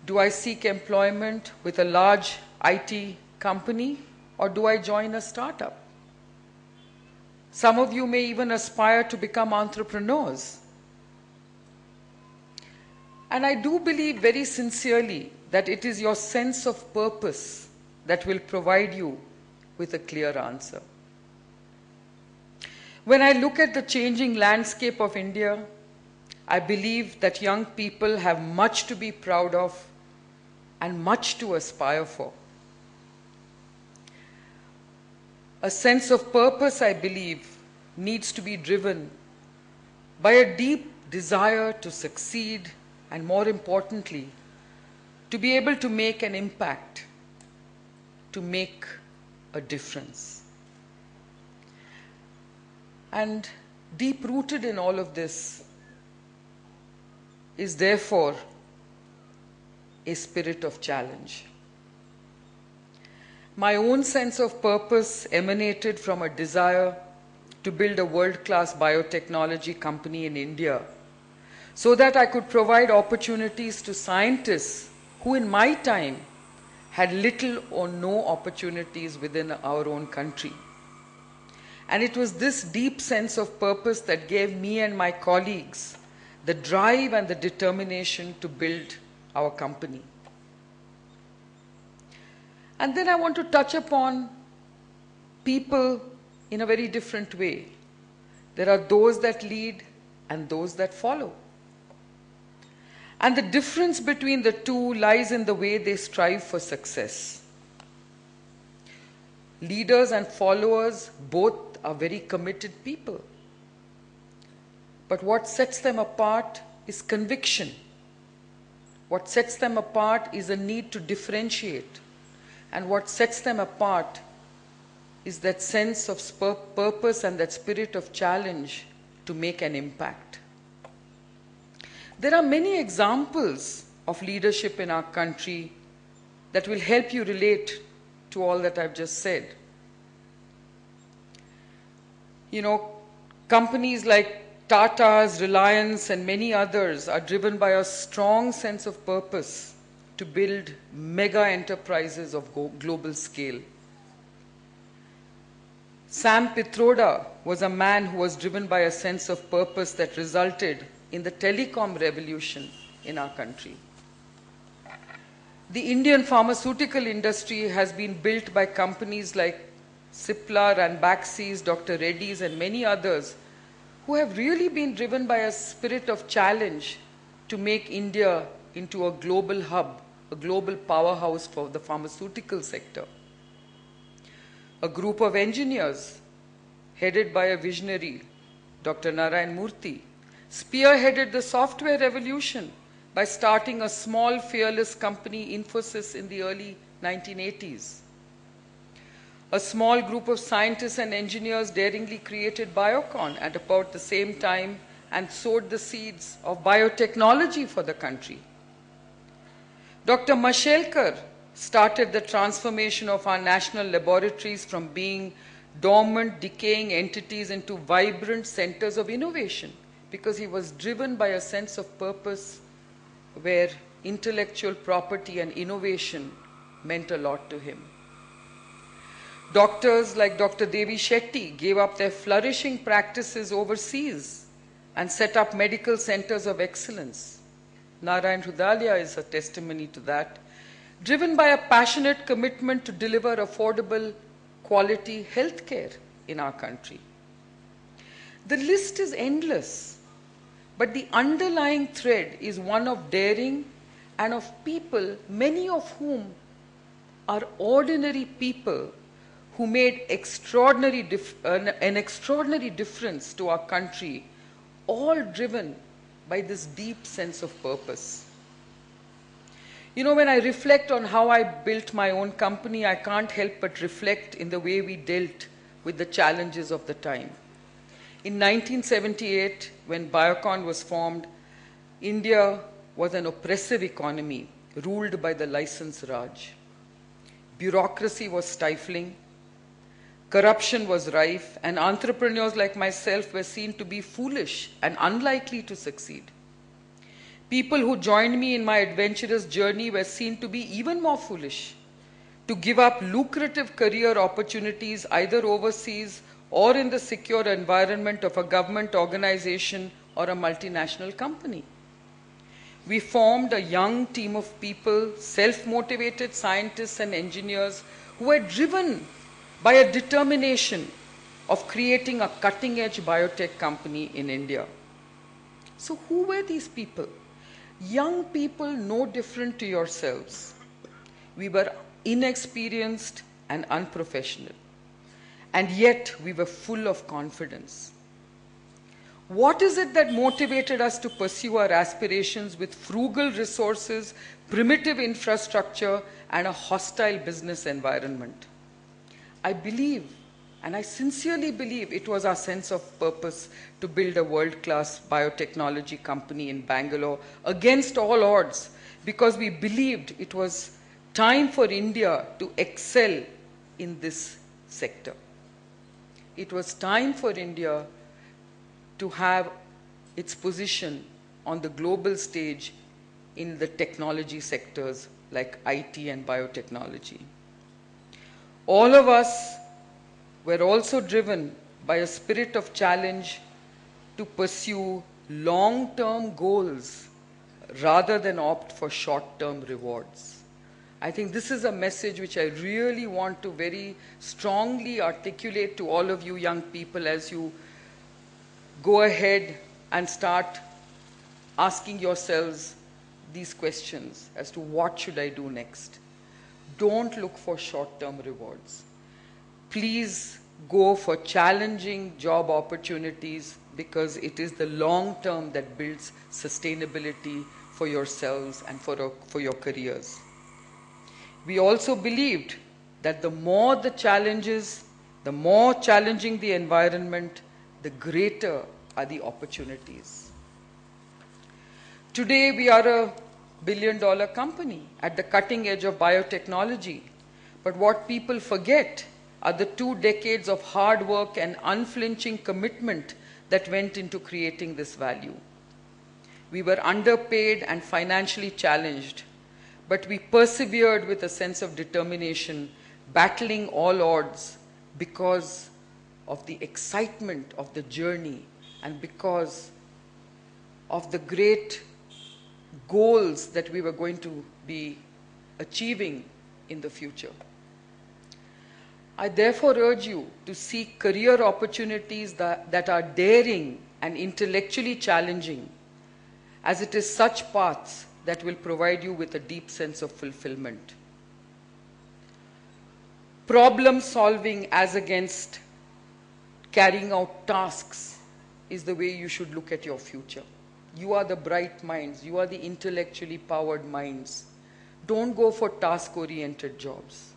Do I seek employment with a large IT company, or do I join a startup? Some of you may even aspire to become entrepreneurs. And I do believe very sincerely that it is your sense of purpose that will provide you with a clear answer. When I look at the changing landscape of India, I believe that young people have much to be proud of and much to aspire for. A sense of purpose, I believe, needs to be driven by a deep desire to succeed and, more importantly, to be able to make an impact, to make a difference. And deep-rooted in all of this is therefore a spirit of challenge. My own sense of purpose emanated from a desire to build a world-class biotechnology company in India so that I could provide opportunities to scientists who in my time had little or no opportunities within our own country. And it was this deep sense of purpose that gave me and my colleagues the drive and the determination to build our company. And then I want to touch upon people in a very different way. There are those that lead and those that follow. And the difference between the two lies in the way they strive for success. Leaders and followers both are very committed people. But what sets them apart is conviction. What sets them apart is a need to differentiate. And what sets them apart is that sense of purpose and that spirit of challenge to make an impact. There are many examples of leadership in our country that will help you relate to all that I've just said. You know, companies like Tata's, Reliance, and many others are driven by a strong sense of purpose to build mega enterprises of global scale. Sam Pitroda was a man who was driven by a sense of purpose that resulted in the telecom revolution in our country. The Indian pharmaceutical industry has been built by companies like Cipla, Ranbaxy's, Dr. Reddy's, and many others who have really been driven by a spirit of challenge to make India into a global hub, a global powerhouse for the pharmaceutical sector. A group of engineers headed by a visionary, Dr. Narayan Murthy, spearheaded the software revolution by starting a small, fearless company, Infosys, in the early 1980s. A small group of scientists and engineers daringly created Biocon at about the same time and sowed the seeds of biotechnology for the country. Dr. Mashelkar started the transformation of our national laboratories from being dormant, decaying entities into vibrant centers of innovation because he was driven by a sense of purpose where intellectual property and innovation meant a lot to him. Doctors like Dr. Devi Shetty gave up their flourishing practices overseas and set up medical centers of excellence. Narayan Hrudalia is a testimony to that, driven by a passionate commitment to deliver affordable, quality health care in our country. The list is endless, but the underlying thread is one of daring and of people, many of whom are ordinary people who made an extraordinary difference to our country, all driven by this deep sense of purpose. You know, when I reflect on how I built my own company, I can't help but reflect in the way we dealt with the challenges of the time. In 1978, when Biocon was formed, India was an oppressive economy ruled by the license Raj. Bureaucracy was stifling, corruption was rife, and entrepreneurs like myself were seen to be foolish and unlikely to succeed. People who joined me in my adventurous journey were seen to be even more foolish, to give up lucrative career opportunities either overseas or in the secure environment of a government organization or a multinational company. We formed a young team of people, self-motivated scientists and engineers who were driven by a determination of creating a cutting-edge biotech company in India. So who were these people? Young people no different to yourselves. We were inexperienced and unprofessional, and yet we were full of confidence. What is it that motivated us to pursue our aspirations with frugal resources, primitive infrastructure, and a hostile business environment? I believe, and I sincerely believe, it was our sense of purpose to build a world-class biotechnology company in Bangalore against all odds, because we believed it was time for India to excel in this sector. It was time for India to have its position on the global stage in the technology sectors like IT and biotechnology. All of us were also driven by a spirit of challenge to pursue long-term goals rather than opt for short-term rewards. I think this is a message which I really want to very strongly articulate to all of you young people as you go ahead and start asking yourselves these questions as to what should I do next. Don't look for short-term rewards. Please go for challenging job opportunities, because it is the long term that builds sustainability for yourselves and for your careers. We also believed that the more the challenges, the more challenging the environment, the greater are the opportunities. Today we are a billion-dollar company at the cutting edge of biotechnology, but what people forget are the 2 decades of hard work and unflinching commitment that went into creating this value. We were underpaid and financially challenged, but we persevered with a sense of determination, battling all odds because of the excitement of the journey and because of the great goals that we were going to be achieving in the future. I therefore urge you to seek career opportunities that are daring and intellectually challenging, as it is such paths that will provide you with a deep sense of fulfillment. Problem solving as against carrying out tasks is the way you should look at your future. You are the bright minds. You are the intellectually powered minds. Don't go for task-oriented jobs.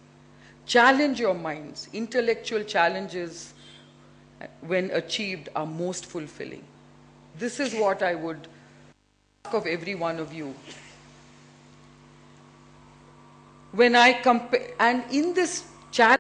Challenge your minds. Intellectual challenges, when achieved, are most fulfilling. This is what I would ask of every one of you. When I compare, and in this challenge,